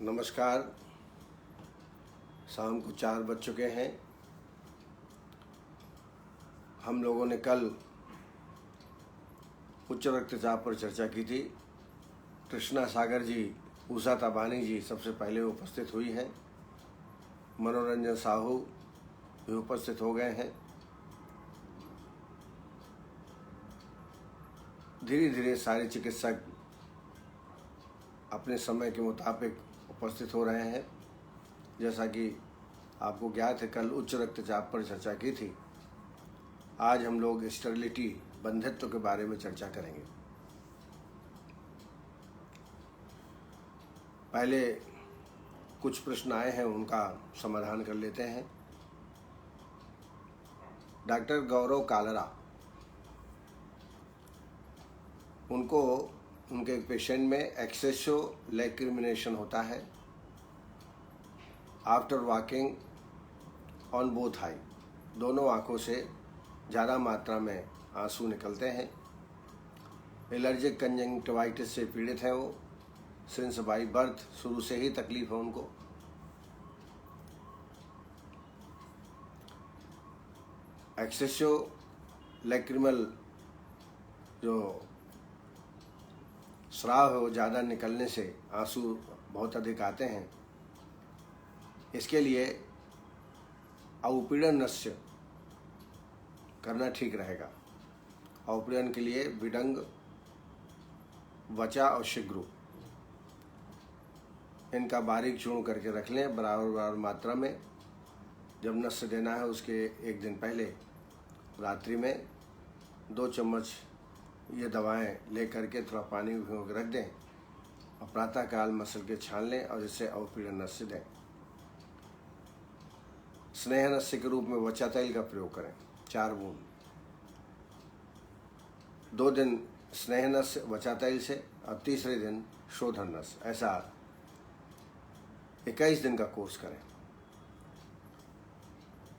नमस्कार। शाम को 4 बज चुके हैं। हम लोगों ने कल उच्च रक्तचाप पर चर्चा की थी। कृष्णा सागर जी, उषा ताबानी जी सबसे पहले उपस्थित हुई हैं। मनोरंजन साहू भी उपस्थित हो गए हैं। धीरे धीरे सारे चिकित्सक अपने समय के मुताबिक उपस्थित हो रहे हैं। जैसा कि आपको ज्ञात है, कल उच्च रक्तचाप पर चर्चा की थी। आज हम लोग स्टेरिलिटी, बंधित्व के बारे में चर्चा करेंगे। पहले कुछ प्रश्न आए हैं, उनका समाधान कर लेते हैं। डॉक्टर गौरव कालरा, उनके एक पेशेंट में एक्सेसो लैक्रिमिनेशन होता है after walking on both I. दोनों आँखों से ज़्यादा मात्रा में आंसू निकलते हैं। एलर्जिक कंजंक्टिवाइटिस से पीड़ित हैं वो। सिंस बाई बर्थ शुरू से ही तकलीफ है उनको। एक्सेसो लैक्रिमल जो स्राव है वो ज़्यादा निकलने से आंसू बहुत अधिक आते हैं। इसके लिए अवपीड़न नस्य करना ठीक रहेगा। अवपीड़न के लिए विडंग, वचा और शिग्रू, इनका बारीक चूर्ण करके रख लें बराबर मात्रा में। जब नस्य देना है उसके एक दिन पहले रात्रि में 2 चम्मच ये दवाएं ले करके थोड़ा पानी में भिगो के रख दें और प्रातःकाल मसल के छान लें और इससे अवपीड़न नस्य दें। स्नेह नस्य के रूप में वचा तैल का प्रयोग करें, 4 बूंद। 2 दिन स्नेह नस्य वचा तैल से और तीसरे दिन शोधन नस्य। ऐसा 21 दिन का कोर्स करें।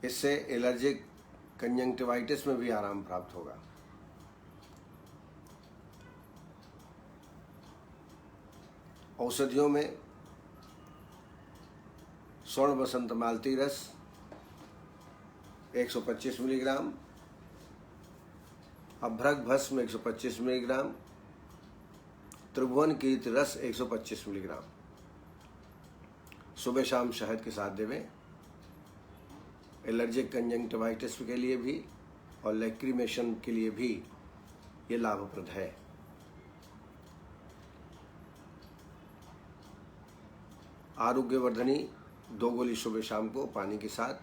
इससे एलर्जिक कंजंक्टिवाइटिस में भी आराम प्राप्त होगा। औषधियों में स्वर्ण बसंत मालती रस 125 मिलीग्राम, अभ्रक भस्म 125 मिलीग्राम, त्रिभुवन कीर्ति रस 125 मिलीग्राम सुबह शाम शहद के साथ देवें। एलर्जिक कंजंक्टिवाइटिस के लिए भी और लैक्रिमेशन के लिए भी ये लाभप्रद है। आरोग्यवर्धनी 2 गोली सुबह शाम को पानी के साथ,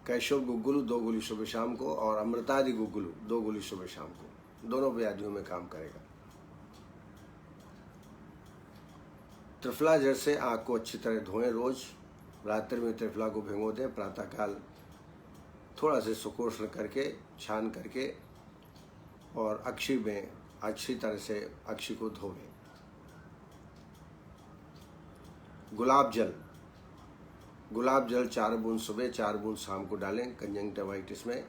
कैशोर गुग्गुलू 2 गोली सुबह शाम को और अमृतादि गुग्गुलू 2 गोली सुबह शाम को। दोनों व्याधियों में काम करेगा। त्रिफला जड़ से आँख को अच्छी तरह धोएं रोज। रात्रि में त्रिफला को भिगो दें। प्रातःकाल थोड़ा से सुकोष्ण करके छान करके और अक्षी में अच्छी तरह से अक्षी को धोएं। गुलाब जल 4 बूंद सुबह 4 बूंद शाम को डालें। कंजंक्टिवाइटिस में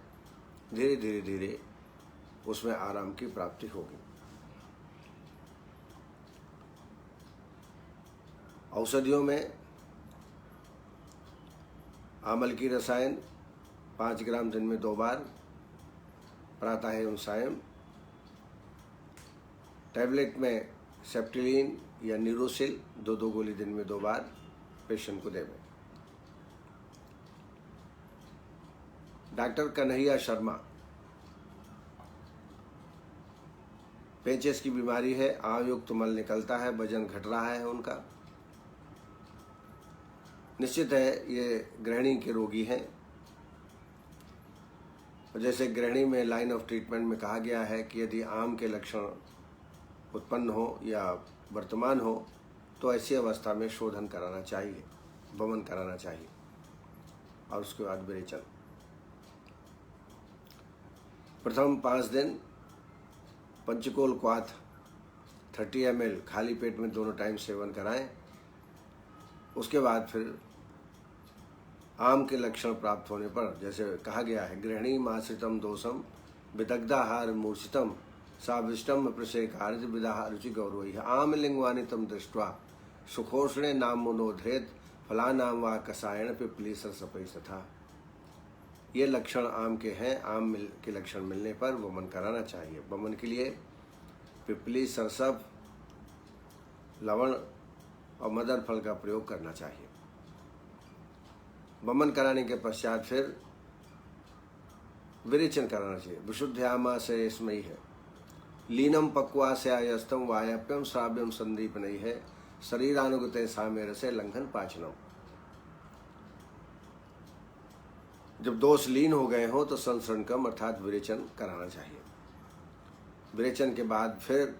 धीरे धीरे उसमें आराम की प्राप्ति होगी। औषधियों में आमल की रसायन 5 ग्राम दिन में 2 बार, प्रातः एवं सायं। टैबलेट में सेप्टिलीन या न्यूरोसिल 2 गोली दिन में 2 बार पेशेंट को देवें। डॉक्टर कन्हैया शर्मा, पेचिस की बीमारी है, आयुक्त मल निकलता है, वजन घट रहा है उनका। निश्चित है ये गृहिणी के रोगी हैं। जैसे गृहिणी में लाइन ऑफ ट्रीटमेंट में कहा गया है कि यदि आम के लक्षण उत्पन्न हो या वर्तमान हो तो ऐसी अवस्था में शोधन कराना चाहिए, वमन कराना चाहिए और उसके बाद विरेचन। प्रथम 5 दिन पंचकोल क्वाथ 30 ml खाली पेट में दोनों टाइम सेवन कराएं। उसके बाद फिर आम के लक्षण प्राप्त होने पर, जैसे कहा गया है, गृहिणी माश्रितम दोषम विदग्धाहार मूर्छितम साविष्टम प्रसेकार विदाह रुचि गौरव आम लिंगवानितम दृष्ट्वा सुखोष्णे नाम मनोधेत फला नाम व कसायण पिपली सरसपई तथा। ये लक्षण आम के हैं। आम के लक्षण मिलने पर वमन कराना चाहिए। वमन के लिए पिपली, सरसप, लवण और मदर फल का प्रयोग करना चाहिए। वमन कराने के पश्चात फिर विरेचन कराना चाहिए। विशुद्ध्यामा से इसमें ही है। लीनम पक्वा से आयस्तम वायप्यम श्राव्यम संदीप नहीं है। शरीरानुगते सामेर से लंघन पाचनम। जब दोष लीन हो गए हो तो संसरणकम अर्थात विरेचन कराना चाहिए। विरेचन के बाद फिर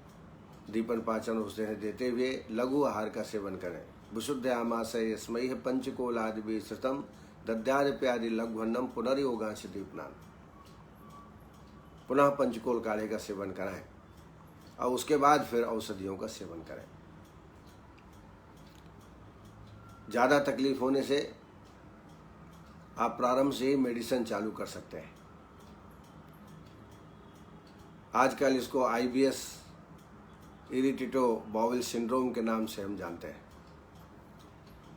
दीपन पाचन उसे देते हुए लघु आहार का सेवन करें। विशुद्ध आमाशय स्मयी पंचकोलादि विस्तृतम दद्यादि लघुन्नम पुनर्योगांश दीपनान। पुनः पंचकोल काढ़े का सेवन कराएं और उसके बाद फिर औषधियों का सेवन करें। ज़्यादा तकलीफ होने से आप प्रारंभ से ही मेडिसिन चालू कर सकते हैं। आजकल इसको IBS इरिटेटो बाउल सिंड्रोम के नाम से हम जानते हैं।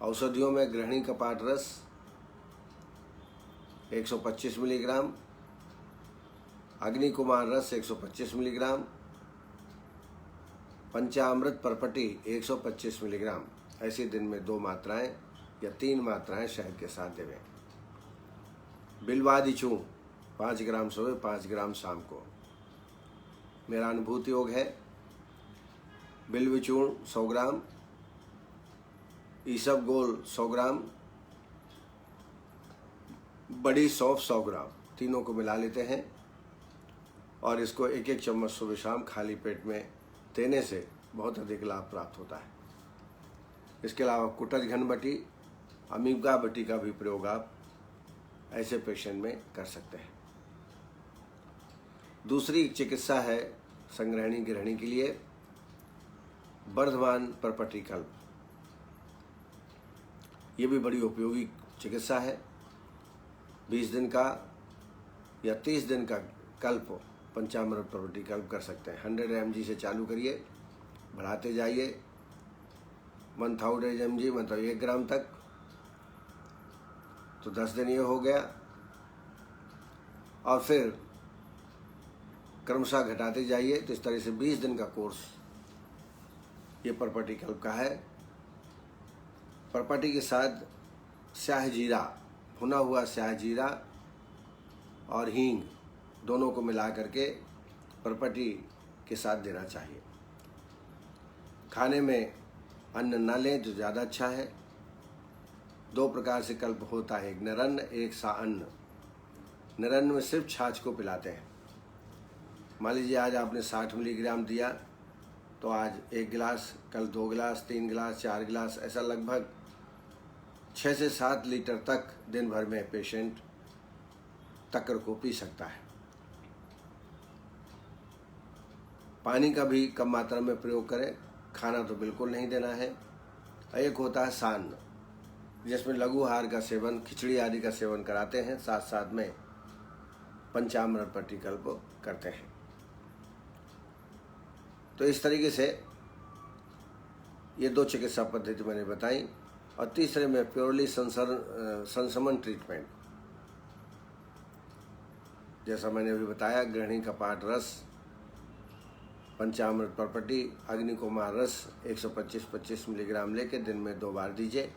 औषधियों में गृहिणी कपाट रस 125 मिलीग्राम, अग्नि कुमार रस 125 मिलीग्राम, पंचामृत परपटी 125 मिलीग्राम, ऐसे दिन में 2 मात्राएं या 3 मात्राएं शहद के साथ देवें। बिल्वादि चूर्ण 5 ग्राम सुबह, 5 ग्राम शाम को। मेरा अनुभूति योग है। बिल्व चूर्ण 100 ग्राम, ईसब गोल 100 ग्राम, बड़ी सौंफ 100 ग्राम, तीनों को मिला लेते हैं और इसको 1-1 चम्मच सुबह शाम खाली पेट में देने से बहुत अधिक लाभ प्राप्त होता है। इसके अलावा कुटज घनबटी, अमीबा बटी का भी प्रयोग आप ऐसे पेशेंट में कर सकते हैं। दूसरी चिकित्सा है संग्रहणी गृहिणी के लिए वर्धमान परपटी कल्प। ये भी बड़ी उपयोगी चिकित्सा है। 20 दिन का या 30 दिन का कल्प पंचामृत परपटी कल्प कर सकते हैं। 100 mg से चालू करिए, बढ़ाते जाइए 1000 mg मतलब 1 ग्राम तक, तो 10 दिन ये हो गया और फिर क्रमशः घटाते जाइए। तो इस तरह से 20 दिन का कोर्स ये परपटी कल्प का है। परपटी के साथ स्याह जीरा, भुना हुआ स्याह जीरा और हींग दोनों को मिला करके परपटी के साथ देना चाहिए। खाने में अन्न न लें तो ज़्यादा अच्छा है। 2 प्रकार से कल्प होता है, एक निरन्न, एक साअन्न। निरन्न में सिर्फ छाछ को पिलाते हैं। मान लीजिए आज आपने 60 मिलीग्राम दिया तो आज 1 गिलास, कल 2 गिलास, 3 गिलास, 4 गिलास, ऐसा लगभग 6 से 7 लीटर तक दिन भर में पेशेंट तक्कर को पी सकता है। पानी का भी कम मात्रा में प्रयोग करें। खाना तो बिल्कुल नहीं देना है। एक होता है सान्न, जिसमें लघु आहार का सेवन, खिचड़ी आदि का सेवन कराते हैं, साथ साथ में पंचामृत परपटी कल्प करते हैं। तो इस तरीके से ये 2 चिकित्सा पद्धति मैंने बताई। और तीसरे में प्योरली संसमन ट्रीटमेंट, जैसा मैंने अभी बताया, गृहिणी कपाट रस, पंचामृत परपटी, अग्नि कुमार रस 125-25 मिलीग्राम लेके दिन में 2 बार दीजिए।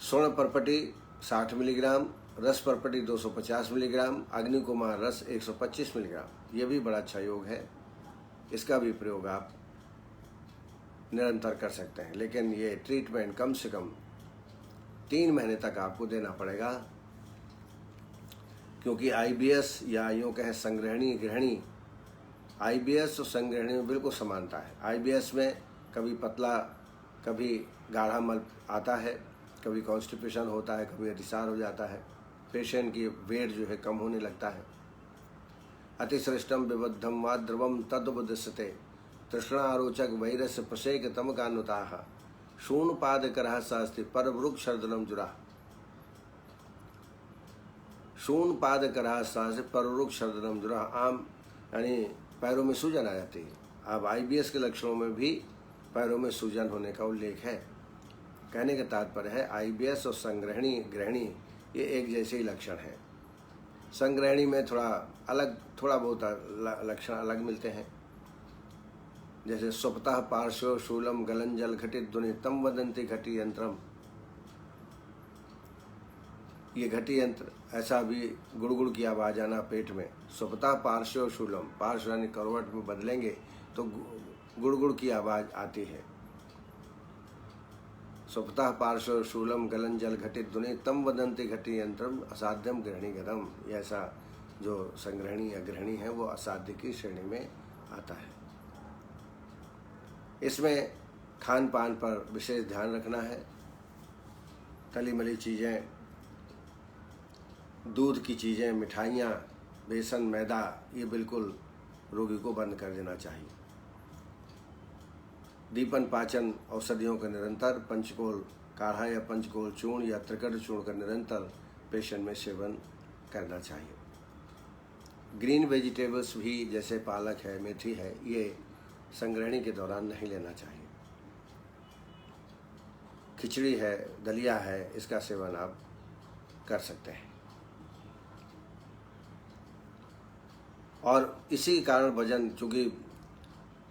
स्वर्ण परपटी 60 मिलीग्राम, रस परपटी 250 मिलीग्राम, अग्नि कुमार रस 125 मिलीग्राम। ये भी बड़ा अच्छा योग है। इसका भी प्रयोग आप निरंतर कर सकते हैं। लेकिन ये ट्रीटमेंट कम से कम 3 महीने तक आपको देना पड़ेगा, क्योंकि IBS या यूँ कहें संग्रहणी गृहिणी, IBS और संग्रहणी में बिल्कुल समानता है। IBS में कभी पतला, कभी गाढ़ा मल आता है, कभी कॉन्स्टिपेशन होता है, कभी अतिसार हो जाता है, पेशेंट की वेट जो है कम होने लगता है। अतिश्रेष्टम विबद्धम व द्रवम तद्वदस्यते तृष्णारोचक वैरस्य प्रसेक तम कानुताः शून पाद करह शास्ति पर वृक्ष शर्दनम जुरा। शून पाद करह शास्ति पर वृक्ष शर्दनम जुरा। आम यानी पैरों में सूजन आ जाती है। अब IBS के लक्षणों में भी पैरों में सूजन होने का उल्लेख है। कहने का तात्पर्य है IBS और संग्रहणी ग्रहणी ये एक जैसे ही लक्षण हैं। संग्रहणी में थोड़ा बहुत लक्षण अलग मिलते हैं, जैसे स्वपतः पार्श्व शूलम गलंजल घटित ध्वनि तम वदंती घटी यंत्रम। ये घटी यंत्र ऐसा भी गुड़गुड़ की आवाज़ आना पेट में। स्वपतः पार्श्व शूलम, पार्श्व यानी करवट में बदलेंगे तो गुड़गुड़ की आवाज़ आती है। स्वपतः पार्श्व शूलम गलंजल घटित ध्वनि तम वदंती घटी यंत्रम असाध्यम ग्रहणी गदम। ऐसा जो संग्रहणी या ग्रहणी है वो असाध्य की श्रेणी में आता है। इसमें खान पान पर विशेष ध्यान रखना है। तली मली चीज़ें, दूध की चीज़ें, मिठाइयाँ, बेसन, मैदा, ये बिल्कुल रोगी को बंद कर देना चाहिए। दीपन पाचन औषधियों का निरंतर पंचकोल काढ़ा या पंचकोल चूर्ण या त्रिकट चूर्ण का निरंतर पेशेंट में सेवन करना चाहिए। ग्रीन वेजिटेबल्स भी जैसे पालक है, मेथी है, ये संग्रहणी के दौरान नहीं लेना चाहिए। खिचड़ी है, दलिया है, इसका सेवन आप कर सकते हैं। और इसी कारण वजन, चूँकि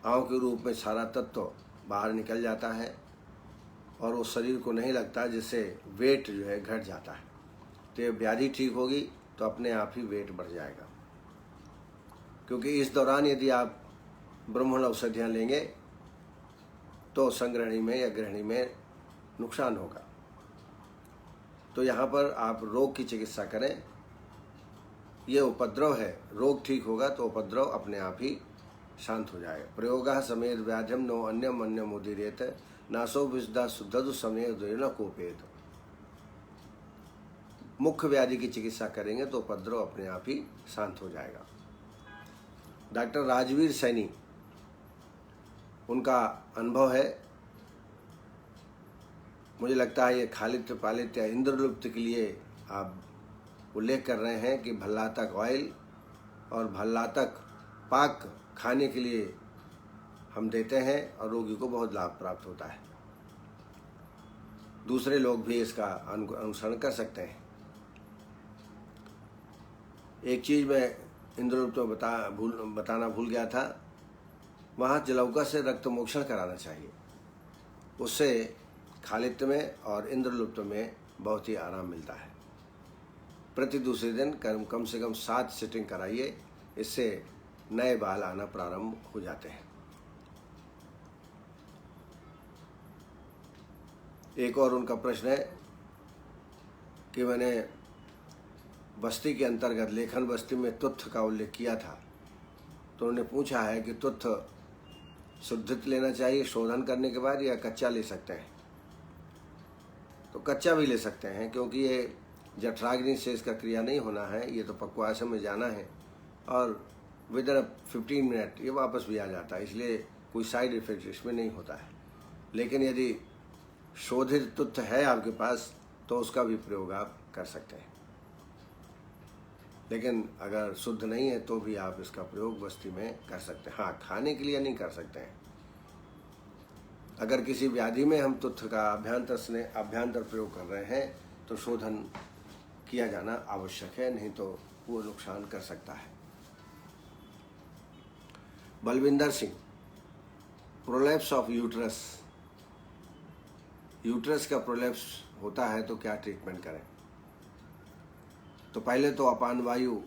आंव के रूप में सारा तत्व बाहर निकल जाता है और वो शरीर को नहीं लगता, जिससे वेट जो है घट जाता है। तो ये व्याधि ठीक होगी तो अपने आप ही वेट बढ़ जाएगा। क्योंकि इस दौरान यदि आप ब्राह्मण औषधियाँ लेंगे तो संग्रहणी में या ग्रहणी में नुकसान होगा। तो यहाँ पर आप रोग की चिकित्सा करें। ये उपद्रव है, रोग ठीक होगा तो उपद्रव अपने आप ही शांत हो जाएगा। प्रयोगः समेत व्याध्यम नो अन्यम अन्यम उदीरेत नासो विशुद्धा शुद्धदु समेत न कोपेत। मुख्य व्याधि की चिकित्सा करेंगे तो उपद्रव अपने आप ही शांत हो जाएगा। डॉक्टर राजवीर सैनी, उनका अनुभव है, मुझे लगता है ये खालित्य पालित्य इंद्रलुप्त के लिए आप उल्लेख कर रहे हैं कि भल्लातक ऑयल और भल्लातक पाक खाने के लिए हम देते हैं और रोगी को बहुत लाभ प्राप्त होता है। दूसरे लोग भी इसका अनुसरण कर सकते हैं। एक चीज़ मैं इंद्रलुप्त में बताना भूल गया था, वहाँ जलौका से रक्त मोक्षण कराना चाहिए। उससे खालित्य में और इंद्रलुप्त में बहुत ही आराम मिलता है। प्रति दूसरे दिन कम से कम 7 सिटिंग कराइए, इससे नए बाल आना प्रारंभ हो जाते हैं। एक और उनका प्रश्न है कि मैंने बस्ती के अंतर्गत लेखन बस्ती में तुत्थ का उल्लेख किया था, तो उन्होंने पूछा है कि तुत्थ शुद्धित लेना चाहिए शोधन करने के बाद या कच्चा ले सकते हैं। तो कच्चा भी ले सकते हैं, क्योंकि ये जठराग्नि से इसका क्रिया नहीं होना है, ये तो पक्वाशय में जाना है और विद इन 15 मिनट ये वापस भी आ जाता है, इसलिए कोई साइड इफेक्ट इसमें नहीं होता है। लेकिन यदि शोधित तुत्थ है आपके पास तो उसका भी प्रयोग आप कर सकते हैं। लेकिन अगर शुद्ध नहीं है तो भी आप इसका प्रयोग बस्ती में कर सकते हैं। हाँ, खाने के लिए नहीं कर सकते हैं। अगर किसी व्याधि में हम तुत्थ का अभ्यंतर प्रयोग कर रहे हैं तो शोधन किया जाना आवश्यक है, नहीं तो वो नुकसान कर सकता है। Balwinder Singh, prolapse of uterus, uterus का प्रोलैप्स होता है तो क्या ट्रीटमेंट करें? तो पहले तो अपान वायु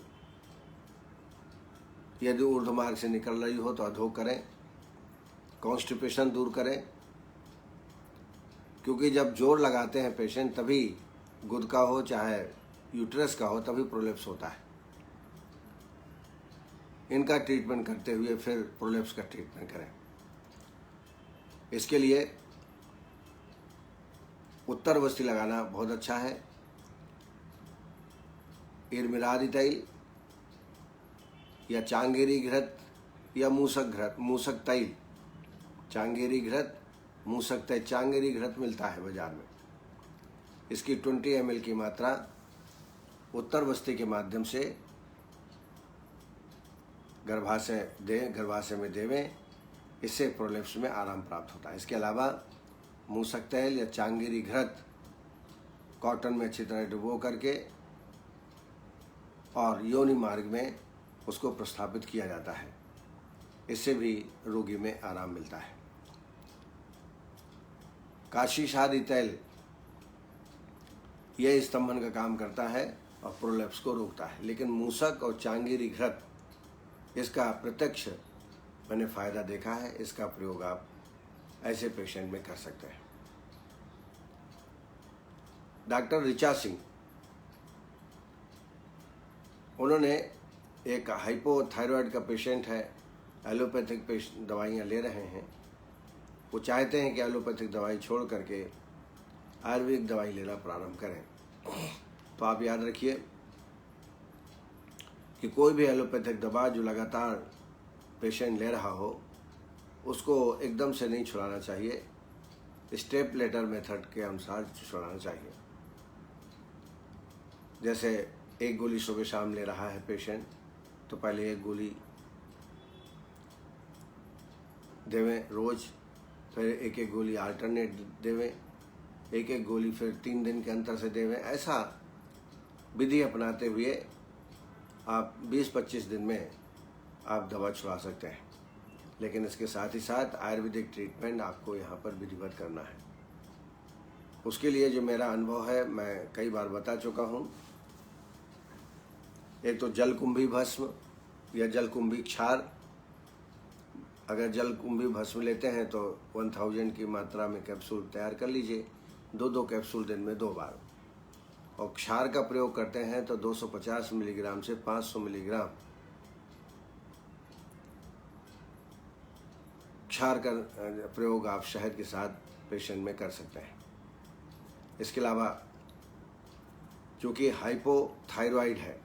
यदि ऊर्ध्व मार्ग से निकल रही हो तो अधोग करें, कॉन्स्टिपेशन दूर करें, क्योंकि जब जोर लगाते हैं पेशेंट तभी गुद का हो चाहे यूट्रस का हो तभी प्रोलैप्स होता है। इनका ट्रीटमेंट करते हुए फिर प्रोलैप्स का ट्रीटमेंट करें। इसके लिए उत्तर बस्ती लगाना बहुत अच्छा है। इरमिरादि तैल या चांगेरी घृत या मूसक तैल, चांगेरी घृत, मूसक तैल, चांगेरी घृत मिलता है बाजार में। इसकी 20 ml की मात्रा उत्तर बस्ती के माध्यम से गर्भाशय में देवें इससे प्रोलेप्स में आराम प्राप्त होता है। इसके अलावा मूसक तेल या चांगेरी घृत कॉटन में अच्छी तरह डुबो करके और योनि मार्ग में उसको प्रस्थापित किया जाता है। इससे भी रोगी में आराम मिलता है। काशी शादी तेल यह स्तंभन का काम करता है और प्रोलेप्स को रोकता है। लेकिन मूसक और चांगेरी घृत इसका प्रत्यक्ष मैंने फायदा देखा है। इसका प्रयोग आप ऐसे पेशेंट में कर सकते हैं। डॉक्टर ऋचा सिंह, उन्होंने एक हाइपोथायराइड का पेशेंट है, एलोपैथिक दवाइयाँ ले रहे हैं। वो चाहते हैं कि एलोपैथिक दवाई छोड़ करके आयुर्वेदिक दवाई लेना प्रारंभ करें। तो आप याद रखिए कि कोई भी एलोपैथिक दवा जो लगातार पेशेंट ले रहा हो उसको एकदम से नहीं छुड़ाना चाहिए। स्टेप लेटर मेथड के अनुसार छुड़ाना चाहिए। जैसे एक गोली सुबह शाम ले रहा है पेशेंट, तो पहले एक गोली देवें रोज, फिर एक एक गोली अल्टरनेट देवें, एक एक गोली फिर 3 दिन के अंतर से देवें। ऐसा विधि अपनाते हुए आप 20-25 दिन में आप दवा छुड़ा सकते हैं। लेकिन इसके साथ ही साथ आयुर्वेदिक ट्रीटमेंट आपको यहाँ पर विधिवत करना है। उसके लिए जो मेरा अनुभव है मैं कई बार बता चुका हूँ। एक तो जलकुंभी भस्म या जलकुंभी क्षार, अगर जलकुंभी भस्म लेते हैं तो 1000 की मात्रा में कैप्सूल तैयार कर लीजिए, 2-2 कैप्सूल दिन में 2 बार। और क्षार का प्रयोग करते हैं तो 250 मिलीग्राम से 500 मिलीग्राम क्षार का प्रयोग आप शहद के साथ पेशेंट में कर सकते हैं। इसके अलावा चूँकि हाइपोथायराइड है,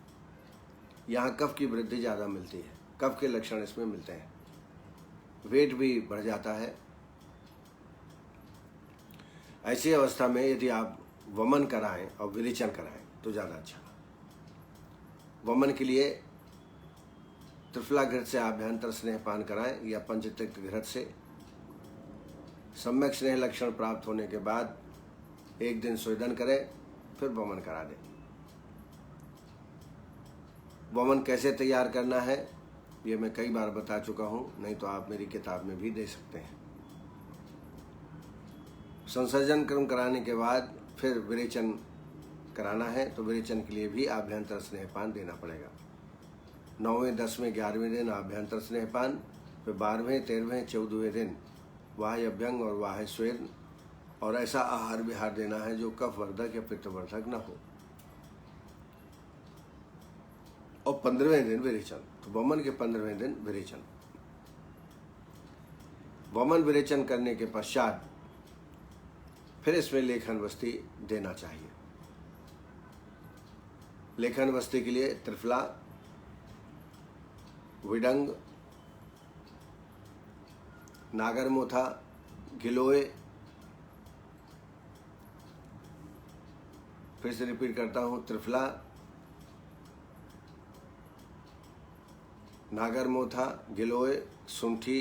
यहाँ कफ की वृद्धि ज़्यादा मिलती है, कफ के लक्षण इसमें मिलते हैं, वेट भी बढ़ जाता है। ऐसी अवस्था में यदि आप वमन कराएं और विरेचन कराएं तो ज़्यादा अच्छा। वमन के लिए त्रिफला घृत से आभ्यंतर स्नेहपान कराएं या पंचतिक्त घृत से। सम्यक स्नेह लक्षण प्राप्त होने के बाद 1 दिन स्वेदन करें, फिर वमन करा दें। वमन कैसे तैयार करना है ये मैं कई बार बता चुका हूँ, नहीं तो आप मेरी किताब में भी दे सकते हैं। संसर्जन क्रम कराने के बाद फिर विरेचन कराना है, तो विरेचन के लिए भी आभ्यंतर स्नेहपान देना पड़ेगा। 9वें, 10वें, 11वें दिन आभ्यंतर स्नेहपान, फिर 12वें, 13वें, 14वें दिन वाह्य अभ्यंग और वाह्य स्वेद। और ऐसा आहार विहार देना है जो कफवर्धक या पित्तवर्धक न हो। और 15वें दिन विरेचन, तो वमन के 15वें दिन विरेचन। वमन विरेचन करने के पश्चात फिर इसमें लेखन वस्ती देना चाहिए। लेखन वस्ती के लिए त्रिफला, विडंग, नागरमोथा, गिलोय, फिर से रिपीट करता हूँ, त्रिफला, नागरमोथा, गिलोय, सुंठी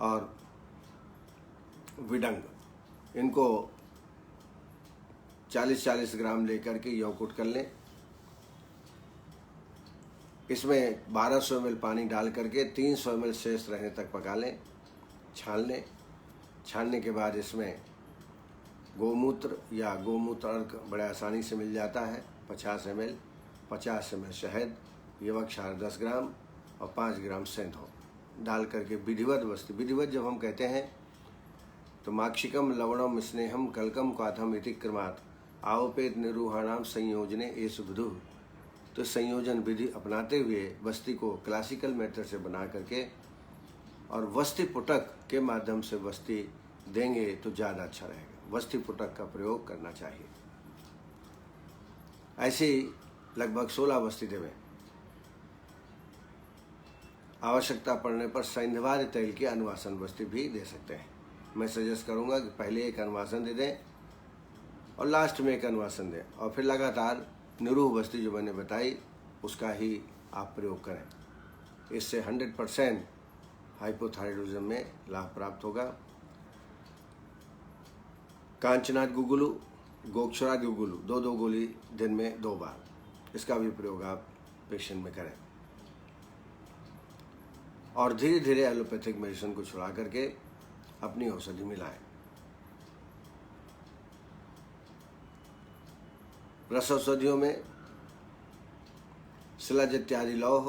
और विडंग, इनको 40-40 ग्राम लेकर के यौकुट कर लें। इसमें 1200 ml पानी डाल करके 300 ml शेष रहने तक पका लें, छान लें। छानने के बाद इसमें गोमूत्र या गोमूत्र अर्क बड़े आसानी से मिल जाता है, 50 ml, 50 ml शहद, युवक क्षार 10 ग्राम और 5 ग्राम सेंधो डाल करके विधिवत वस्तु। विधिवत जब हम कहते हैं तो माक्षिकम लवणम स्नेहम कलकम क्वाथम इति क्रमात् आवपेत निरूहाणाम संयोजने एष विदुः। तो संयोजन विधि अपनाते हुए वस्ती को क्लासिकल मेथड से बना करके और वस्ती पुटक के माध्यम से वस्ती देंगे तो ज़्यादा अच्छा रहेगा। वस्ती पुटक का प्रयोग करना चाहिए। ऐसे ही लगभग 16 वस्ती देवें। आवश्यकता पड़ने पर सैंधवार्य तेल की अनुवासन वस्ती भी दे सकते हैं। मैं सजेस्ट करूंगा कि पहले एक अनुवासन दे दें और लास्ट में एक अनुवासन दें, और फिर लगातार निरूह वस्ती जो मैंने बताई उसका ही आप प्रयोग करें। इससे 100% हाइपोथायरॉयडिज्म में लाभ प्राप्त होगा। कांचनाद गुगुलू, गोक्षराद गुगुलू, 2-2 गोली दिन में 2 बार, इसका भी प्रयोग आप पेशेंट में करें। और धीरे धीरे एलोपैथिक मेडिसिन को छुड़ा करके अपनी औषधि मिलाएं। रस औषधियों में शिलाज इत्यादि लौह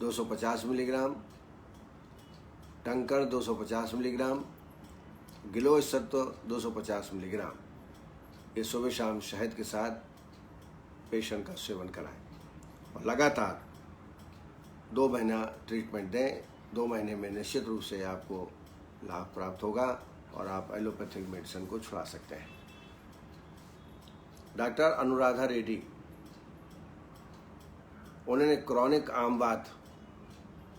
250 मिलीग्राम, टंकण 250 मिलीग्राम, गिलोय सत्व 250 मिलीग्राम, ये सुबह शाम शहद के साथ पेशेंट का सेवन कराएं और लगातार 2 महीना ट्रीटमेंट दें। 2 महीने में निश्चित रूप से आपको लाभ प्राप्त होगा और आप एलोपैथिक मेडिसिन को छुड़ा सकते हैं। डॉक्टर अनुराधा रेड्डी, उन्होंने क्रॉनिक आम बात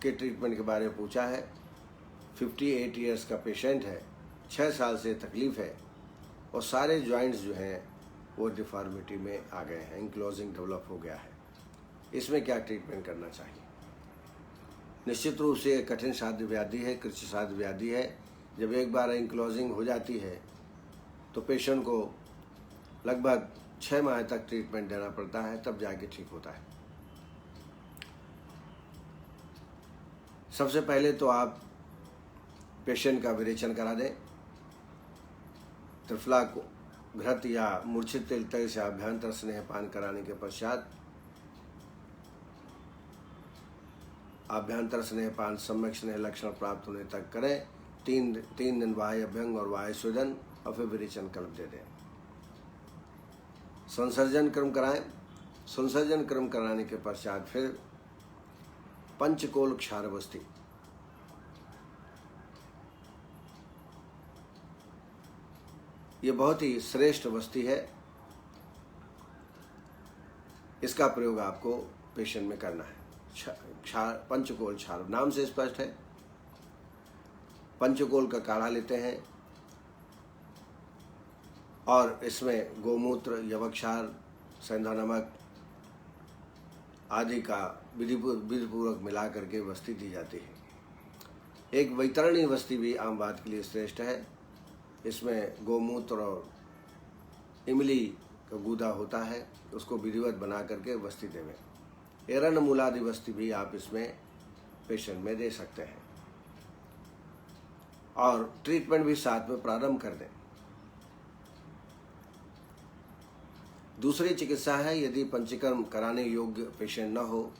के ट्रीटमेंट के बारे में पूछा है। 58 इयर्स का पेशेंट है, 6 साल से तकलीफ है और सारे जॉइंट्स जो हैं वो डिफॉर्मिटी में आ गए हैं, इंक्लोजिंग डेवलप हो गया है। इसमें क्या ट्रीटमेंट करना चाहिए? निश्चित रूप से कठिन साध्य व्याधि है, कृच्छ साध्य व्याधि है। जब एक बार इंक्लोजिंग हो जाती है तो पेशेंट को लगभग 6 माह तक ट्रीटमेंट देना पड़ता है, तब जाके ठीक होता है। सबसे पहले तो आप पेशेंट का विरेचन करा दें। त्रिफला को घृत या मूर्छित तेल से अभ्यंतर स्नेहपान कराने के पश्चात अभ्यंतर स्नेहपान सम्यक स्नेह लक्षण प्राप्त होने तक करें। 3 दिन बाह्य अभ्यंग और बाह्य स्वेदन और फिर विरेचन कल्प दे दें। संसर्जन क्रम कराएं। संसर्जन क्रम कराने के पश्चात फिर पंचकोल क्षारबस्ती, ये बहुत ही श्रेष्ठ वस्ती है, इसका प्रयोग आपको पेशेंट में करना है। पंचकोल क्षार नाम से स्पष्ट है। पंचकोल का काढ़ा लेते हैं और इसमें गोमूत्र, यवक्षार, सेंधा नमक आदि का विधिपूर्वक मिला करके वस्ती दी जाती है। एक वैतरणी वस्ती भी आम बात के लिए श्रेष्ठ है। इसमें गोमूत्र और इमली का गूदा होता है, उसको विधिवत बना करके वस्ती देवें। एरंड मूलादि वस्ती भी आप इसमें पेशेंट में दे सकते हैं और ट्रीटमेंट भी साथ में प्रारंभ कर दें। दूसरी चिकित्सा है, यदि पंचकर्म कराने योग्य पेशेंट न हो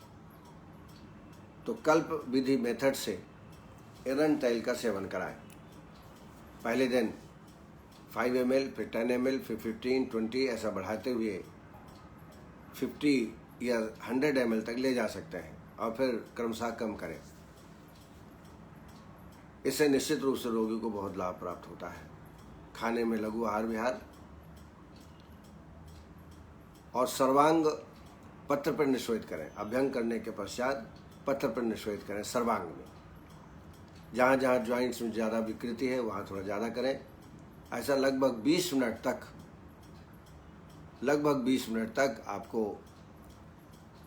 तो कल्प विधि मेथड से एरंड तेल का सेवन कराएं। पहले दिन 5 ml, फिर 10 ml, फिर 15, 20 ऐसा बढ़ाते हुए 50 या 100 ml तक ले जा सकते हैं और फिर क्रमशः कम करें। इससे निश्चित रूप से रोगी को बहुत लाभ प्राप्त होता है। खाने में लघु आहार विहार और सर्वांग पत्र पर निश्चित करें। अभ्यंग करने के पश्चात पत्र पर निश्चित करें सर्वांग में। जहाँ जहाँ ज्वाइंट्स में ज़्यादा विकृति है वहाँ थोड़ा ज़्यादा करें। ऐसा लगभग 20 मिनट तक आपको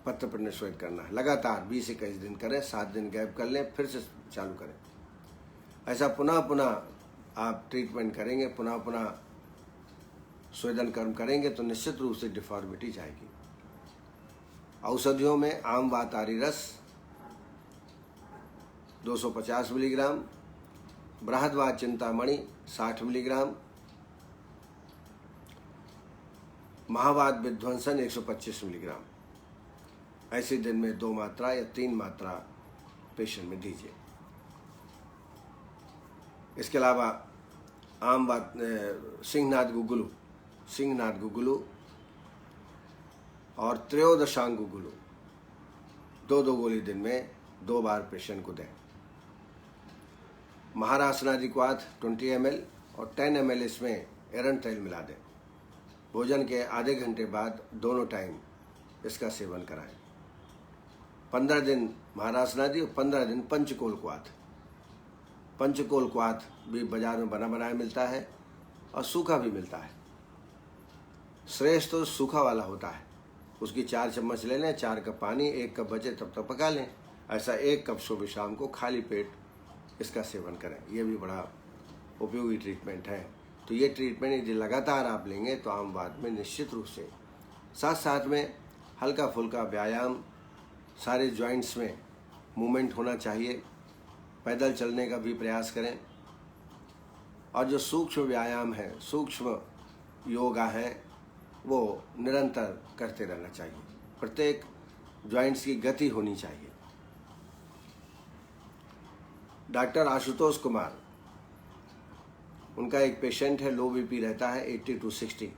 पत्र पर निश्चित करना है। लगातार 20-21 दिन करें, 7 दिन गैप कर लें, फिर से चालू करें। ऐसा पुनः पुनः आप ट्रीटमेंट करेंगे, पुनः पुनः स्वेदन कर्म करेंगे तो निश्चित रूप से डिफॉर्मिटी जाएगी। औषधियों में आम वातारी रस 250 मिलीग्राम, बृहदवा चिंतामणि 60 मिलीग्राम, महावात विध्वंसन 125 मिलीग्राम, ऐसे दिन में 2 मात्रा या 3 मात्रा पेशेंट में दीजिए। इसके अलावा आम बात सिंहनाद गुगुलू और त्रयोदशांग गुगुलू 2-2 गोली दिन में 2 बार पेशेंट को दें। महारासनादि क्वाथ 20 ml और 10 ml इसमें एरंड तेल मिला दें। भोजन के आधे घंटे बाद दोनों टाइम इसका सेवन कराएं। 15 दिन महारासनादि और 15 दिन पंचकोल क्वाथ। पंचकोल क्वाथ भी बाजार में बना बनाया मिलता है और सूखा भी मिलता है। श्रेष्ठ तो सूखा वाला होता है। उसकी 4 चम्मच ले लें, 4 कप पानी, 1 कप बचे तब तक पका लें ऐसा 1 कप सुबह शाम को खाली पेट इसका सेवन करें। ये भी बड़ा उपयोगी ट्रीटमेंट है। तो ये ट्रीटमेंट यदि लगातार आप लेंगे तो आम बात में निश्चित रूप से साथ साथ में हल्का फुल्का व्यायाम, सारे जॉइंट्स में मूवमेंट होना चाहिए, पैदल चलने का भी प्रयास करें। और जो सूक्ष्म व्यायाम है, सूक्ष्म योगा है, वो निरंतर करते रहना चाहिए। प्रत्येक जॉइंट्स की गति होनी चाहिए। डॉक्टर आशुतोष कुमार, उनका एक पेशेंट है, लो बीपी रहता है 80 to 60,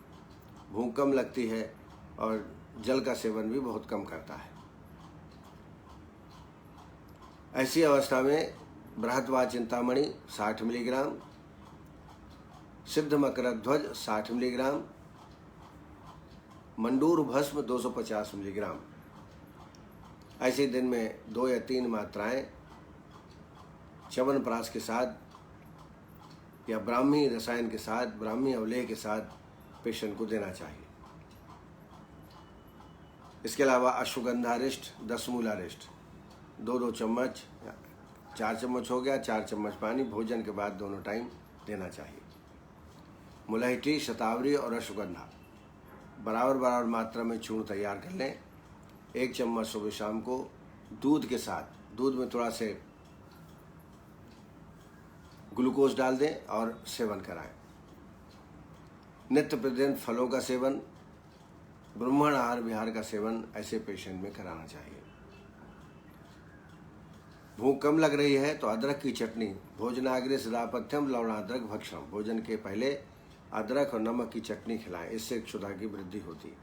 भूख कम लगती है और जल का सेवन भी बहुत कम करता है। ऐसी अवस्था में बृहत्वा चिंतामणि 60 मिलीग्राम, सिद्ध मकरध्वज 60 मिलीग्राम, मंडूर भस्म 250 मिलीग्राम, ऐसे दिन में 2 या 3 मात्राएं च्यवनप्राश के साथ या ब्राह्मी रसायन के साथ, ब्राह्मी अवलेह के साथ पेशेंट को देना चाहिए। इसके अलावा अश्वगंधारिष्ट 10 मूलारिष्ट 2-2 चम्मच, 4 चम्मच हो गया, 4 चम्मच पानी भोजन के बाद दोनों टाइम देना चाहिए। मुलैठी, शतावरी और अश्वगंधा बराबर मात्रा में चूर्ण तैयार कर लें। 1 चम्मच सुबह शाम को दूध के साथ, दूध में थोड़ा से ग्लूकोज डाल दें और सेवन कराएं। नित्य प्रतिदिन फलों का सेवन, ब्राह्मण आहार विहार का सेवन ऐसे पेशेंट में कराना चाहिए। भूख कम लग रही है तो अदरक की चटनी, भोजनाग्रे सदापथ्यम लवणाद्रक भक्षण, भोजन के पहले अदरक और नमक की चटनी खिलाएं, इससे क्षुधा की वृद्धि होती है।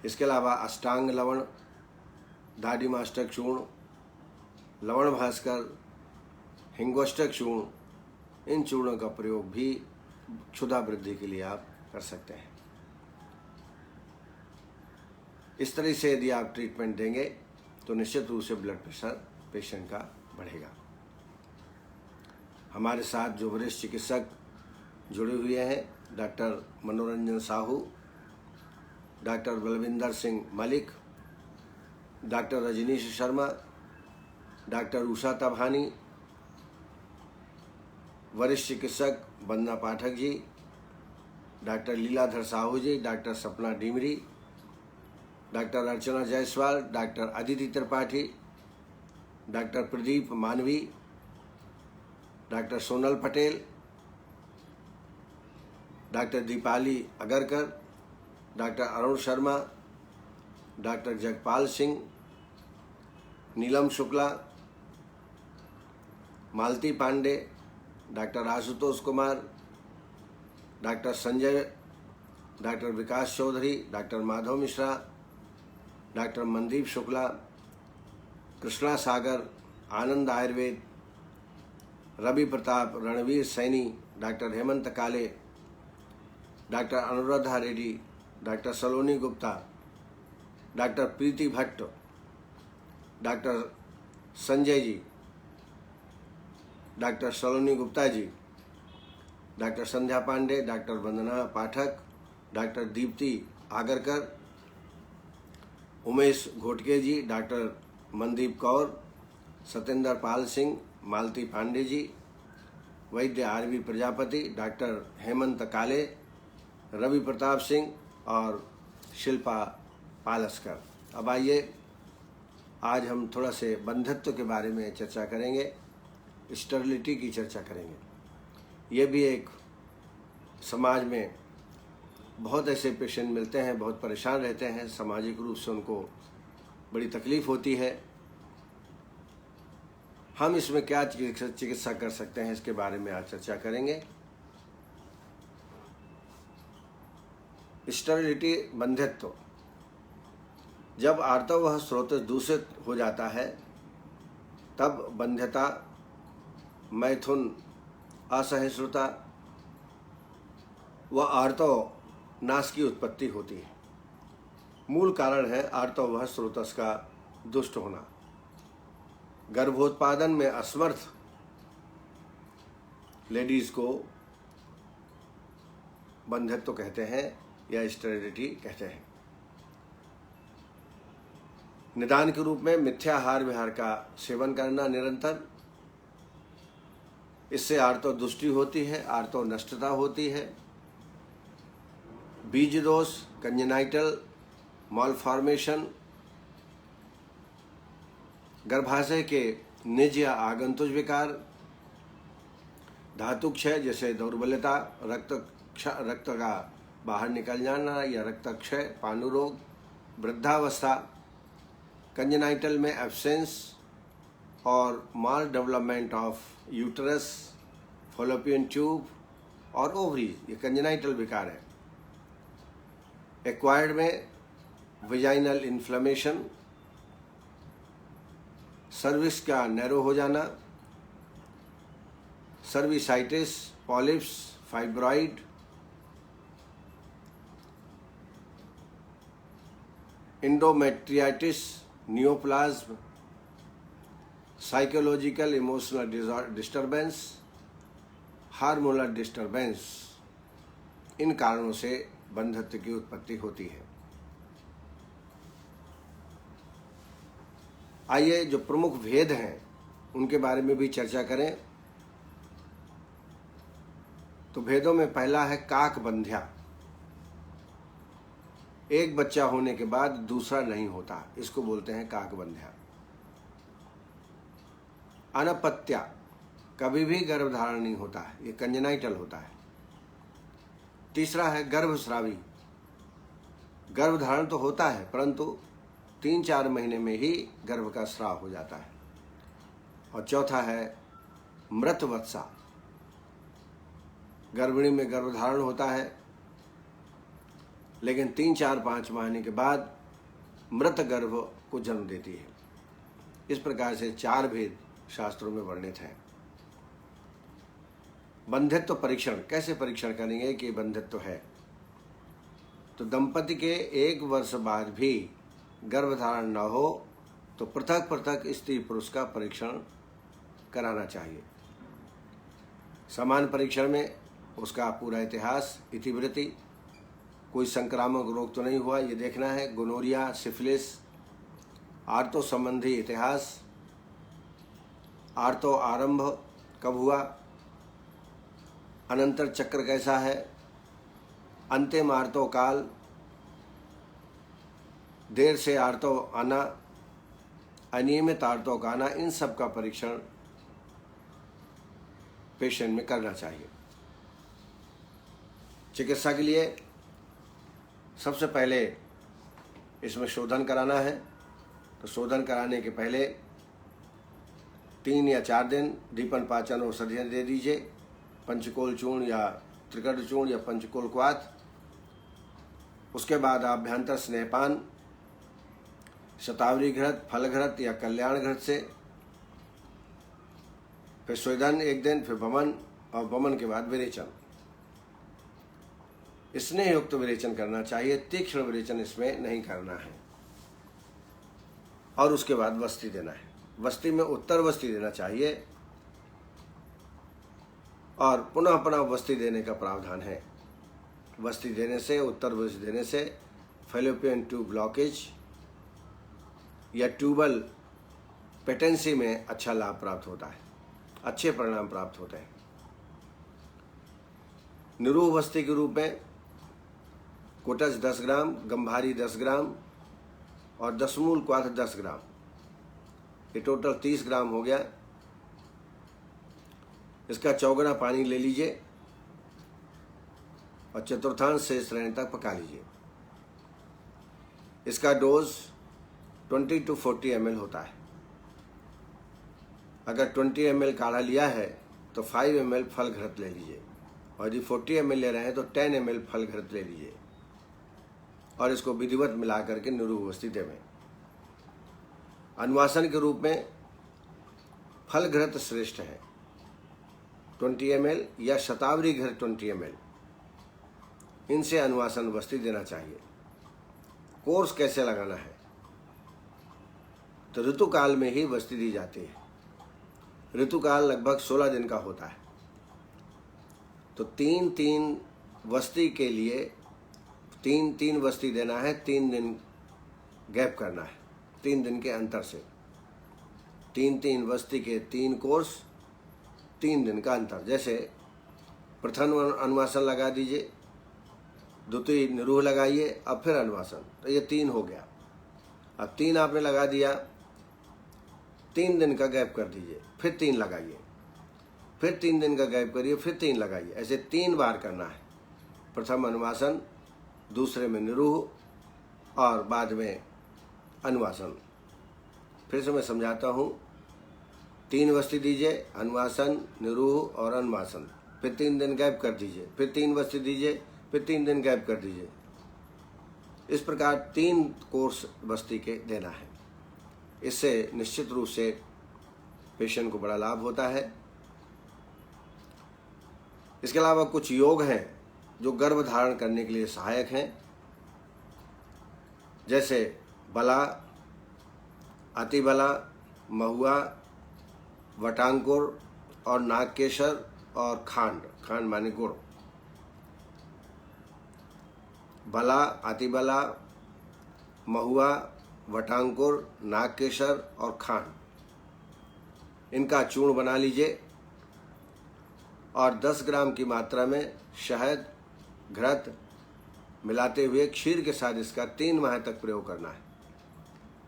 इसके अलावा अष्टांग लवण, दाडिमाष्टक चूर्ण, लवण भास्कर, हिंगोष्टक चूर्ण, इन चूर्णों का प्रयोग भी क्षुधा वृद्धि के लिए आप कर सकते हैं। इस तरह से यदि आप ट्रीटमेंट देंगे तो निश्चित रूप से ब्लड प्रेशर पेशेंट का बढ़ेगा। हमारे साथ जो वरिष्ठ चिकित्सक जुड़े हुए हैं, doctor Manoranjan Sahu, doctor Balwinder Singh Malik, doctor Rajneesh Sharma, doctor Usha Tabhani, वरिष्ठ चिकित्सक Vandana Pathak ji, doctor Leeladhar Sahu ji, doctor Sapna Dimri, doctor Archana Jaiswal, doctor Aditi Tripathi, doctor Pradeep Manvi, doctor Sonal Patel, doctor Deepali Agarkar, doctor Arun Sharma, doctor Jagpal Singh, Neelam Shukla, Malti Pande, doctor Ashutosh Kumar, doctor Sanjay, doctor Vikas Chaudhary, doctor Madhav Mishra, doctor Mandeep Shukla, Krishna Sagar, Anand Ayurveda, Ravi Pratap, Ranveer Saini, doctor Hemant काले, डॉक्टर अनुराधा रेड्डी, डॉक्टर सलोनी गुप्ता, डॉक्टर प्रीति भट्ट, डॉक्टर संजय जी, डॉक्टर सलोनी गुप्ता जी, डॉक्टर संध्या पांडे, डॉक्टर वंदना पाठक, डॉक्टर दीप्ति आगरकर, उमेश घोटके जी, डॉक्टर मनदीप कौर, सत्येंद्र पाल सिंह, मालती पांडे जी, वैद्य आरवी प्रजापति, डॉक्टर हेमंत काले, रवि प्रताप सिंह और शिल्पा पालस्कर। अब आइए आज हम थोड़ा से बंधत्व के बारे में चर्चा करेंगे, स्टेरिलिटी की चर्चा करेंगे। ये भी एक समाज में बहुत ऐसे पेशेंट मिलते हैं, बहुत परेशान रहते हैं, सामाजिक रूप से उनको बड़ी तकलीफ होती है। हम इसमें क्या चिकित्सा कर सकते हैं, इसके बारे में आज चर्चा करेंगे। स्टेरिलिटी, बंध्यत्व, जब आर्तवह स्रोत दूषित हो जाता है तब बंध्यता, मैथुन, असहिष्णुता व आर्तव नाश की उत्पत्ति होती है। मूल कारण है आर्तवह स्रोतस का दुष्ट होना। गर्भोत्पादन में असमर्थ लेडीज को बंध्यत्व कहते हैं या स्टेरिलिटी कहते हैं। निदान के रूप में मिथ्या आहार विहार का सेवन करना निरंतर, इससे आर्तो दुष्टि होती है, आर्तो नष्टता होती है, बीज दोष, कंजेनाइटल मॉलफॉर्मेशन, गर्भाशय के निज या आगंतुक विकार, धातु क्षय जैसे दौर्बल्यता, रक्त का बाहर निकल जाना या रक्त क्षय, पांडु रोग, वृद्धावस्था, कंजेनाइटल में एब्सेंस और maldevelopment of uterus, fallopian tube और ओवरीज, ये कंजेनाइटल विकार है। एक्वायर्ड में वेजाइनल इन्फ्लेमेशन, सर्विक्स का नैरो हो जाना, cervicitis, polyps, fibroid, endometriosis, neoplasm, psychological emotional disturbance, hormonal disturbance, इन कारणों से बंधत्व की उत्पत्ति होती है। आइए जो प्रमुख भेद हैं उनके बारे में भी चर्चा करें। तो भेदों में पहला है काकबंध्या। एक बच्चा होने के बाद दूसरा नहीं होता, इसको बोलते हैं काकबंध्या। अनपत्या, कभी भी गर्भधारण नहीं होता है, ये कंजेनाइटल होता है। तीसरा है गर्भस्रावी, गर्भधारण तो होता है परंतु 3-4 महीने में ही गर्भ का स्राव हो जाता है। और चौथा है मृतवत्सा, गर्भिणी में गर्भधारण होता है लेकिन 3-4-5 महीने के बाद मृत गर्भ को जन्म देती है। इस प्रकार से 4 भेद शास्त्रों में वर्णित हैं। बंधित्व परीक्षण, कैसे परीक्षण करेंगे कि बंधित्व है? तो दंपति के 1 वर्ष बाद भी गर्भधारण न हो तो पृथक पृथक स्त्री पुरुष का परीक्षण कराना चाहिए। समान परीक्षण में उसका पूरा इतिहास, इतिवृत्ति, कोई संक्रामक रोग तो नहीं हुआ ये देखना है, गोनोरिया, सिफिलिस, आर्तो संबंधी इतिहास, आर्तो आरंभ कब हुआ, अनंतर चक्र कैसा है, अंतिम आर्तो काल, देर से आर्तो आना, अनियमित आर्तो का आना, इन सब का परीक्षण पेशेंट में करना चाहिए। चिकित्सा के लिए सबसे पहले इसमें शोधन कराना है। तो शोधन कराने के पहले 3 या 4 दिन दीपन पाचन औषधियाँ दे दीजिए, पंचकोल चूर्ण या त्रिकट चूर्ण या पंचकोल क्वाथ। उसके बाद आभ्यंतर स्नेहपान, शतावरी घृत, फल घृत या कल्याण घृत से, फिर स्वेदन 1 दिन, फिर वमन और वमन के बाद विरेचन। स्नेह युक्त विरेचन करना चाहिए, तीक्ष्ण विरेचन इसमें नहीं करना है। और उसके बाद वस्ती देना है। वस्ती में उत्तर वस्ती देना चाहिए और पुनः पुनः वस्ती देने का प्रावधान है। वस्ती देने से, उत्तर वस्ती देने से फैलोपियन ट्यूब ब्लॉकेज या ट्यूबल पेटेंसी में अच्छा लाभ प्राप्त होता है, अच्छे परिणाम प्राप्त होते हैं। निरूह वस्ती के रूप में कोटज 10 ग्राम, गंभारी 10 ग्राम और दशमूल क्वाथ 10 ग्राम, ये टोटल 30 ग्राम हो गया। इसका 4 पानी ले लीजिए और चतुर्थांश शेष रहने तक पका लीजिए। इसका डोज 20 to 40 ml होता है। अगर 20 ml काढ़ा लिया है तो 5 ml फल घृत ले लीजिए, और यदि 40 ml ले रहे हैं तो 10 ml फल घृत ले लीजिए और इसको विधिवत मिला करके निरूह वस्ती देवें। अनुवासन के रूप में फल घृत श्रेष्ठ है, 20 ml या शतावरी घृत 20 ml, इनसे अनुवासन वस्ती देना चाहिए। कोर्स कैसे लगाना है? तो ऋतुकाल में ही वस्ती दी जाती है। ऋतुकाल लगभग 16 दिन का होता है। तो 3-3 वस्ती के लिए 3-3 वस्ती देना है, 3 दिन गैप करना है, 3 दिन के अंतर से। 3 वस्ती के 3 कोर्स, 3 दिन का अंतर। जैसे प्रथम अनुवासन लगा दीजिए, द्वितीय निरूह लगाइए, अब फिर अनुवासन, तो ये 3 हो गया। अब 3 आपने लगा दिया, 3 दिन का गैप कर दीजिए, फिर 3 लगाइए, फिर 3 दिन का गैप करिए, फिर 3 लगाइए। ऐसे 3 बार करना है। प्रथम अनुवासन, दूसरे में निरूह और बाद में अनुवासन। फिर से मैं समझाता हूँ। 3 वस्ती दीजिए, अनुवासन, निरूह और अनुवासन, फिर 3 दिन गैप कर दीजिए, फिर 3 वस्ती दीजिए, फिर 3 दिन गैप कर दीजिए। इस प्रकार 3 कोर्स वस्ती के देना है। इससे निश्चित रूप से पेशेंट को बड़ा लाभ होता है। इसके अलावा कुछ योग हैं जो गर्भ धारण करने के लिए सहायक हैं, जैसे बला, अतिबला, महुआ, वटांकुर और नागकेशर और खांड। खांड माने गुड़। बला, अतिबला, महुआ, वटांकुर, नागकेशर और खांड, इनका चूर्ण बना लीजिए और 10 ग्राम की मात्रा में शहद, घृत मिलाते हुए क्षीर के साथ इसका 3 माह तक प्रयोग करना है।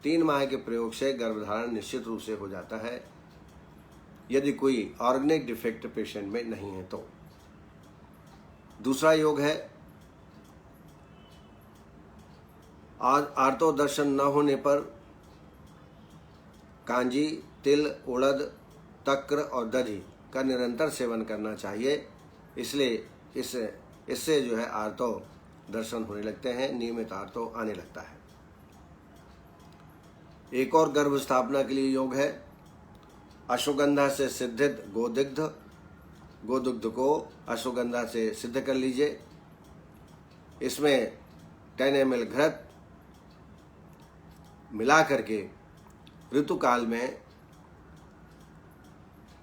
3 माह के प्रयोग से गर्भधारण निश्चित रूप से हो जाता है, यदि कोई ऑर्गेनिक डिफेक्ट पेशेंट में नहीं है तो। दूसरा योग है आर्तो दर्शन न होने पर कांजी, तिल, उड़द, तक्र और दही का निरंतर सेवन करना चाहिए। इसलिए इससे जो है आर्तो दर्शन होने लगते हैं, नियमित आर्तो आने लगता है। एक और गर्भ स्थापना के लिए योग है अश्वगंधा से सिद्धित गोदुग्ध। गोदुग्ध को अश्वगंधा से सिद्ध कर लीजिए। इसमें 10 ml घृत मिला करके ऋतुकाल में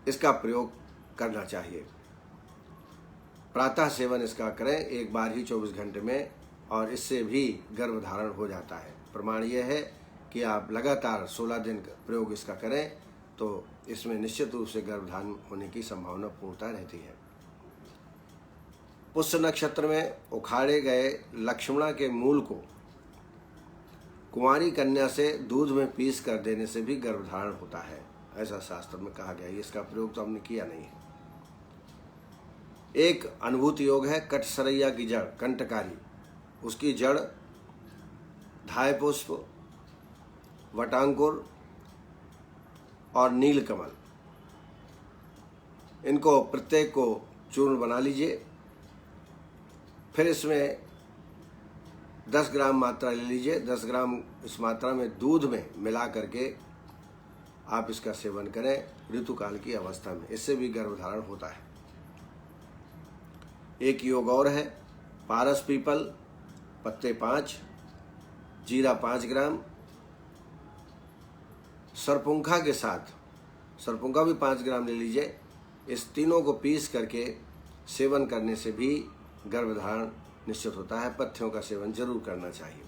इसका प्रयोग करना चाहिए। प्रातः सेवन इसका करें एक बार ही 24 घंटे में, और इससे भी गर्भधारण हो जाता है। प्रमाण यह है कि आप लगातार 16 दिन प्रयोग इसका करें तो इसमें निश्चित रूप से गर्भधारण होने की संभावना पूर्णतः रहती है। पुष्य नक्षत्र में उखाड़े गए लक्ष्मणा के मूल को कुंवारी कन्या से दूध में पीस कर देने से भी गर्भधारण होता है, ऐसा शास्त्र में कहा गया है। इसका प्रयोग तो हमने किया नहीं है। एक अनुभूति योग है कटसरैया की जड़, कंटकारी, उसकी जड़, धाय पुष्प, वटांकुर और नीलकमल, इनको प्रत्येक को चूर्ण बना लीजिए। फिर इसमें 10 ग्राम मात्रा ले लीजिए। 10 ग्राम इस मात्रा में दूध में मिला करके आप इसका सेवन करें ऋतुकाल की अवस्था में। इससे भी गर्भधारण होता है। एक योग और है पारस पीपल, पत्ते 5, जीरा 5 ग्राम, सरपुंखा के साथ, सरपुंखा भी 5 ग्राम ले लीजिए। इस तीनों को पीस करके सेवन करने से भी गर्भधारण निश्चित होता है। पत्थियों का सेवन जरूर करना चाहिए।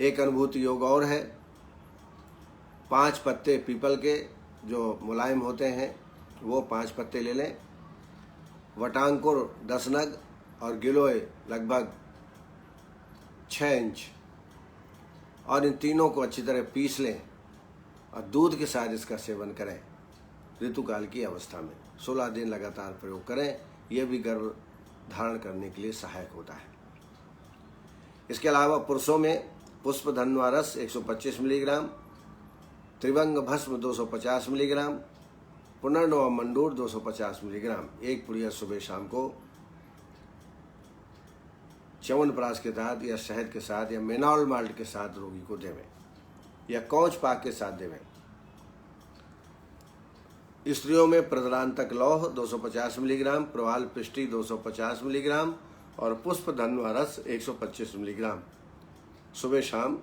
एक अनुभूति योग और है 5 पत्ते पीपल के जो मुलायम होते हैं वो 5 पत्ते ले लें, वटांकुर 10 नग और गिलोय लगभग 6 इंच, और इन तीनों को अच्छी तरह पीस लें और दूध के साथ इसका सेवन करें ऋतुकाल की अवस्था में। 16 दिन लगातार प्रयोग करें, यह भी गर्भ धारण करने के लिए सहायक होता है। इसके अलावा पुरुषों में पुष्प धन्वा रस 125 मिलीग्राम, त्रिभंग भस्म 250 मिलीग्राम, पुनर्नवा मंडूर 250 मिलीग्राम, एक पुड़िया सुबह शाम को च्यवनप्राश के साथ या शहद के साथ या मेनॉल माल्ट के साथ रोगी को देवें या कौच पाक के साथ देवें। स्त्रियों में प्रदरांतक लौह 250 मिलीग्राम, प्रवाल पृष्टि 250 मिलीग्राम और पुष्प धन्वा रस 125 मिलीग्राम सुबह शाम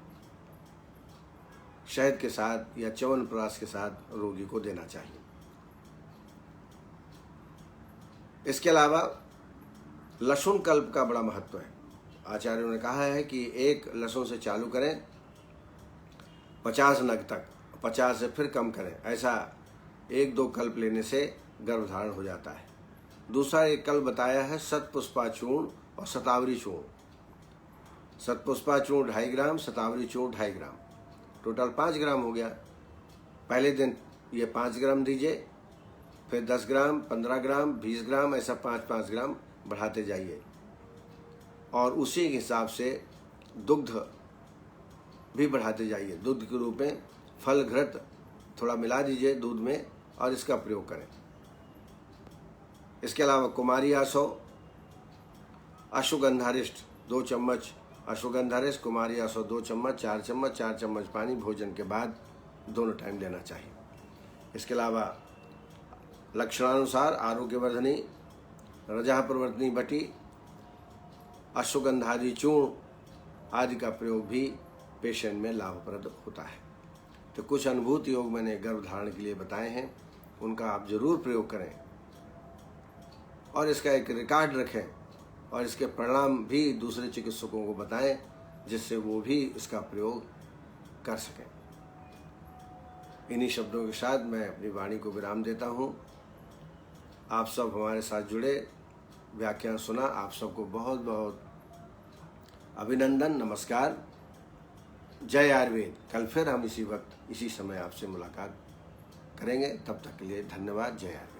शहद के साथ या च्यवनप्राश के साथ रोगी को देना चाहिए। इसके अलावा लहसुन कल्प का बड़ा महत्व है। आचार्यों ने कहा है कि 1 लहसुन से चालू करें 50 नग तक, 50 से फिर कम करें। ऐसा 1-2 कल्प लेने से गर्भधारण हो जाता है। दूसरा एक कल्प बताया है शतपुष्पा चूर्ण और शतावरी चूर्ण। शतपुष्पा चूर्ण 2.5 ग्राम, शतावरी चूर्ण 2.5 ग्राम, टोटल 5 ग्राम हो गया। पहले दिन ये 5 ग्राम दीजिए, फिर 10 ग्राम, 15 ग्राम, 20 ग्राम, ऐसा 5-5 ग्राम बढ़ाते जाइए। और उसी के हिसाब से दुग्ध भी बढ़ाते जाइए। दूध के रूप में फल घृत थोड़ा मिला दीजिए दूध में और इसका प्रयोग करें। इसके अलावा कुमारी आसो, अश्वगंधारिष्ट 2 चम्मच अश्वगंधारिष्ट, कुमारी आसो 2 चम्मच, 4 चम्मच, 4 चम्मच पानी भोजन के बाद दोनों टाइम लेना चाहिए। इसके अलावा लक्षणानुसार आरोग्यवर्धनी, रजा प्रवर्तनी बटी, अश्वगंधादि चूर्ण आदि का प्रयोग भी पेशेंट में लाभप्रद होता है। तो कुछ अनुभूति योग मैंने गर्भधारण के लिए बताए हैं, उनका आप जरूर प्रयोग करें और इसका एक रिकॉर्ड रखें और इसके परिणाम भी दूसरे चिकित्सकों को बताएं, जिससे वो भी इसका प्रयोग कर सकें। इन्हीं शब्दों के साथ मैं अपनी वाणी को विराम देता हूँ। आप सब हमारे साथ जुड़े, व्याख्यान सुना, आप सबको बहुत बहुत अभिनंदन, नमस्कार, जय आयुर्वेद। कल फिर हम इसी वक्त इसी समय आपसे मुलाकात करेंगे। तब तक के लिए धन्यवाद। जय आयुर्वेद।